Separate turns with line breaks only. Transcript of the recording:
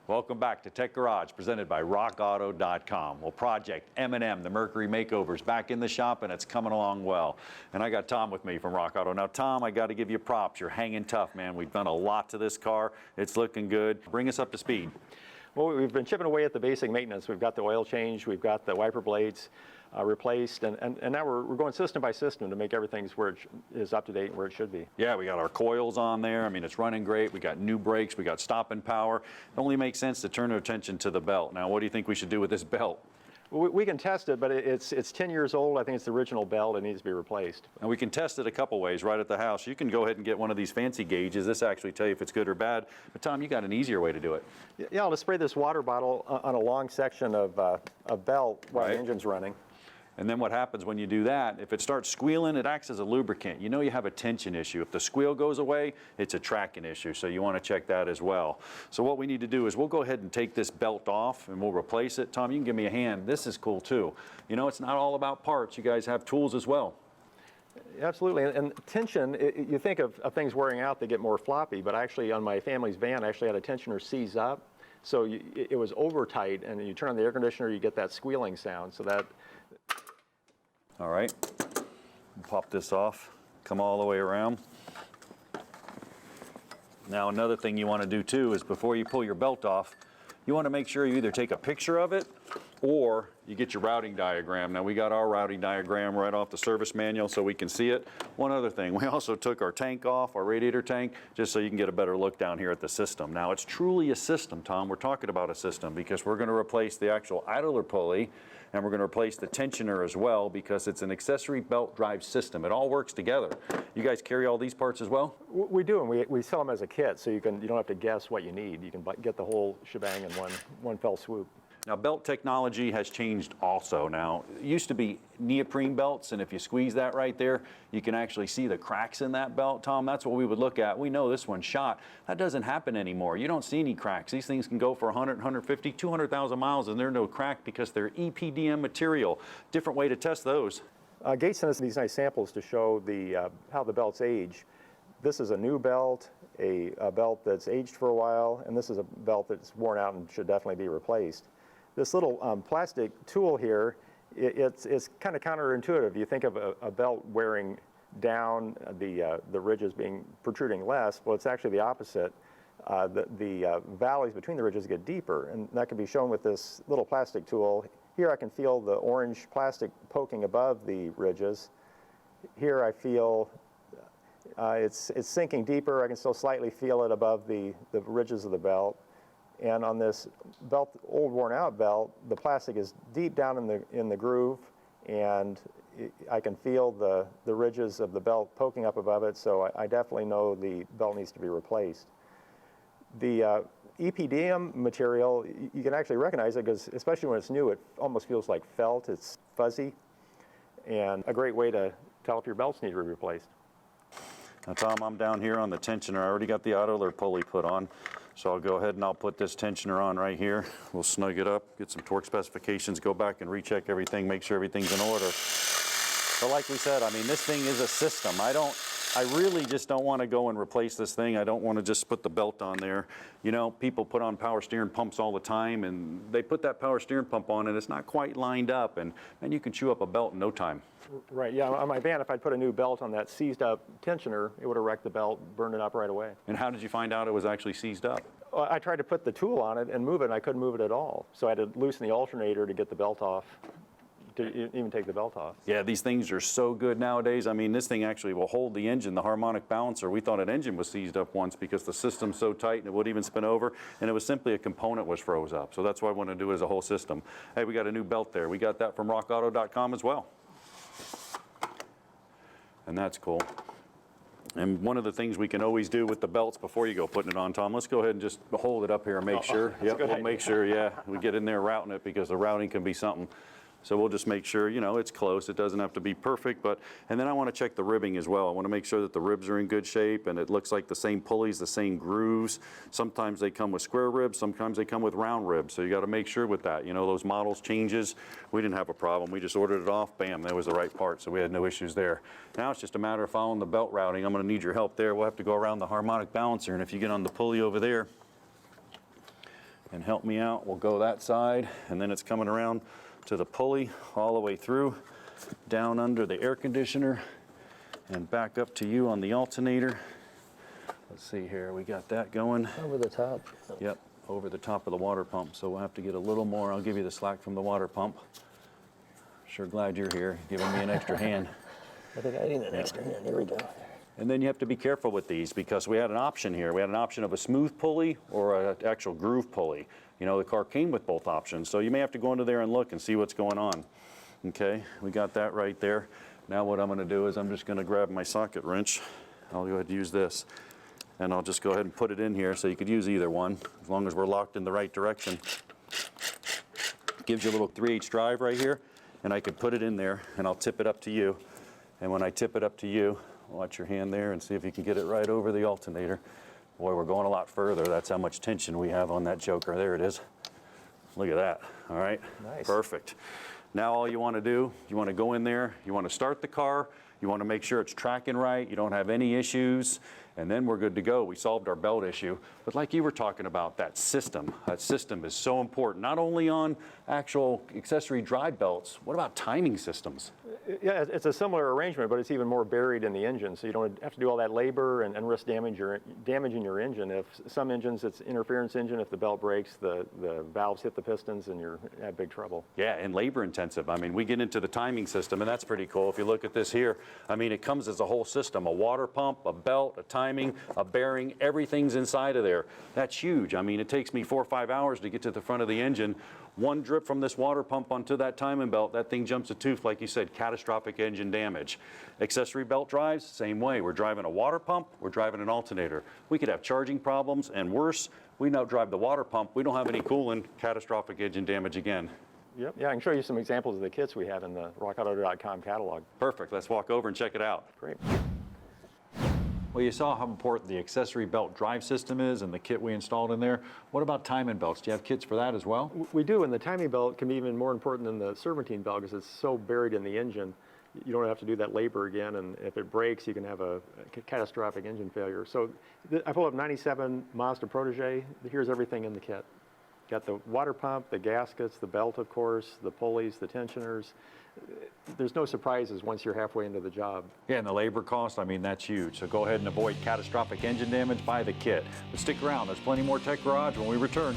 Welcome back to Tech Garage, presented by RockAuto.com. Well, Project M&M, the Mercury Makeover, is back in the shop, and it's coming along well. And I got Tom with me from Rock Auto. Now, Tom, I got to give you props. You're hanging tough, man. We've done a lot to this car. It's looking good. Bring us up to speed.
Well, we've been chipping away at the basic maintenance. We've got the oil change, we've got the wiper blades replaced, and now we're going system by system to make everything where it is up to date and where it should be.
Yeah, we got our coils on there. I mean, it's running great. We got new brakes. We got stopping power. It only makes sense to turn our attention to the belt. Now, what do you think we should do with this belt?
We can test it, but it's 10 years old. I think it's the original belt. It needs to be replaced.
And we can test it a couple ways right at the house. You can go ahead and get one of these fancy gauges. This actually tell you if it's good or bad. But Tom, you got an easier way to do it.
Yeah, I'll just spray this water bottle on a long section of belt while the engine's running.
And then what happens when you do that, if it starts squealing, it acts as a lubricant. You know you have a tension issue. If the squeal goes away, it's a tracking issue, so you want to check that as well. So what we need to do is we'll go ahead and take this belt off and we'll replace it. Tom, you can give me a hand. This is cool too. You know, it's not all about parts. You guys have tools as well.
Absolutely, and tension, you think of things wearing out, they get more floppy, but actually on my family's van, I actually had a tensioner seize up. So it was over tight, and you turn on the air conditioner, you get that squealing sound. So that.
All right, pop this off, come all the way around. Now another thing you want to do too is before you pull your belt off, you want to make sure you either take a picture of it or you get your routing diagram. Now we got our routing diagram right off the service manual so we can see it. One other thing, we also took our tank off, our radiator tank, just so you can get a better look down here at the system. Now it's truly a system, Tom. We're talking about a system because we're going to replace the actual idler pulley and we're going to replace the tensioner as well because it's an accessory belt drive system. It all works together. You guys carry all these parts as well?
We do, and we sell them as a kit, so you don't have to guess what you need. You can get the whole shebang in one fell swoop.
Now, belt technology has changed also now. It used to be neoprene belts, and if you squeeze that right there, you can actually see the cracks in that belt, Tom. That's what we would look at. We know this one's shot. That doesn't happen anymore. You don't see any cracks. These things can go for 100, 150, 200,000 miles, and they're no crack because they're EPDM material. Different way to test those.
Gates sent us these nice samples to show how the belts age. This is a new belt, a belt that's aged for a while, and this is a belt that's worn out and should definitely be replaced. This little plastic tool here, it's kind of counterintuitive. You think of a belt wearing down, the ridges protruding less. Well, it's actually the opposite. The valleys between the ridges get deeper, and that can be shown with this little plastic tool. Here I can feel the orange plastic poking above the ridges. Here I feel it's sinking deeper. I can still slightly feel it above the ridges of the belt. And on this belt, old worn out belt, the plastic is deep down in the groove, and I can feel the ridges of the belt poking up above it, so I definitely know the belt needs to be replaced. The EPDM material, you can actually recognize it because, especially when it's new, it almost feels like felt. It's fuzzy, and a great way to tell if your belts need to be replaced.
Now, Tom, I'm down here on the tensioner. I already got the idler pulley put on. So I'll go ahead and I'll put this tensioner on right here. We'll snug it up, get some torque specifications, go back and recheck everything, make sure everything's in order. But like we said, I mean, this thing is a system. I really just don't want to go and replace this thing. I don't want to just put the belt on there. You know, people put on power steering pumps all the time, and they put that power steering pump on, and it's not quite lined up, and you can chew up a belt in no time.
Right, yeah, on my van, if I'd put a new belt on that seized up tensioner, it would have wrecked the belt, burned it up right away.
And how did you find out it was actually seized up?
Well, I tried to put the tool on it and move it, and I couldn't move it at all. So I had to loosen the alternator to get the belt off, to even take the belt off.
Yeah, these things are so good nowadays. I mean, this thing actually will hold the engine, the harmonic balancer. We thought an engine was seized up once because the system's so tight and it wouldn't even spin over, and it was simply a component was froze up. So that's why I want to do it as a whole system. Hey, we got a new belt there. We got that from RockAuto.com as well. And that's cool. And one of the things we can always do with the belts before you go putting it on, Tom, let's go ahead and just hold it up here and make sure. Yep, we'll make sure, yeah, we get in there routing it because the routing can be something. So we'll just make sure, you know, it's close. It doesn't have to be perfect, and then I want to check the ribbing as well. I want to make sure that the ribs are in good shape and it looks like the same pulleys, the same grooves. Sometimes they come with square ribs, sometimes they come with round ribs. So you got to make sure with that. You know, those models changes. We didn't have a problem. We just ordered it off, bam, that was the right part. So we had no issues there. Now it's just a matter of following the belt routing. I'm going to need your help there. We'll have to go around the harmonic balancer, and if you get on the pulley over there, and help me out. We'll go that side, and then it's coming around to the pulley all the way through, down under the air conditioner, and back up to you on the alternator. Let's see here, we got that going.
Over the top.
Yep, over the top of the water pump, so we'll have to get a little more. I'll give you the slack from the water pump. Sure glad you're here, giving me an extra hand.
I think I need an extra hand. Here we go.
And then you have to be careful with these because we had an option here. We had an option of a smooth pulley or an actual groove pulley. You know, the car came with both options, so you may have to go into there and look and see what's going on. Okay, we got that right there. Now what I'm going to do is I'm just going to grab my socket wrench. I'll go ahead and use this. And I'll just go ahead and put it in here, so you could use either one, as long as we're locked in the right direction. Gives you a little 3/8 drive right here, and I could put it in there, and I'll tip it up to you. And when I tip it up to you, watch your hand there and see if you can get it right over the alternator. Boy, we're going a lot further. That's how much tension we have on that joker. There it is. Look at that, all right?
Nice.
Perfect. Now all you want to do, you want to go in there, you want to start the car, you want to make sure it's tracking right, you don't have any issues, and then we're good to go. We solved our belt issue. But like you were talking about, that system is so important, not only on actual accessory drive belts, what about timing systems?
Yeah, it's a similar arrangement, but it's even more buried in the engine, so you don't have to do all that labor and risk damaging your engine. If some engines, it's interference engine. If the belt breaks, the valves hit the pistons, and you're in big trouble.
Yeah, and labor intensive. I mean, we get into the timing system, and that's pretty cool. If you look at this here, I mean, it comes as a whole system, a water pump, a belt, a timing, a bearing, everything's inside of there. That's huge. I mean, it takes me 4 or 5 hours to get to the front of the engine. One drip from this water pump onto that timing belt, that thing jumps a tooth, like you said, catastrophic engine damage. Accessory belt drives, same way. We're driving a water pump, we're driving an alternator. We could have charging problems, and worse, we now drive the water pump, we don't have any coolant, catastrophic engine damage again.
Yep. Yeah, I can show you some examples of the kits we have in the rockauto.com catalog.
Perfect, let's walk over and check it out.
Great.
Well, you saw how important the accessory belt drive system is and the kit we installed in there. What about timing belts? Do you have kits for that as well?
We do, and the timing belt can be even more important than the Serpentine belt because it's so buried in the engine. You don't have to do that labor again, and if it breaks, you can have a catastrophic engine failure. So I pulled up 97 Mazda Protege. Here's everything in the kit. Got the water pump, the gaskets, the belt, of course, the pulleys, the tensioners. There's no surprises once you're halfway into the job.
Yeah, and the labor cost, I mean, that's huge. So go ahead and avoid catastrophic engine damage, buy the kit. But stick around, there's plenty more Tech Garage when we return.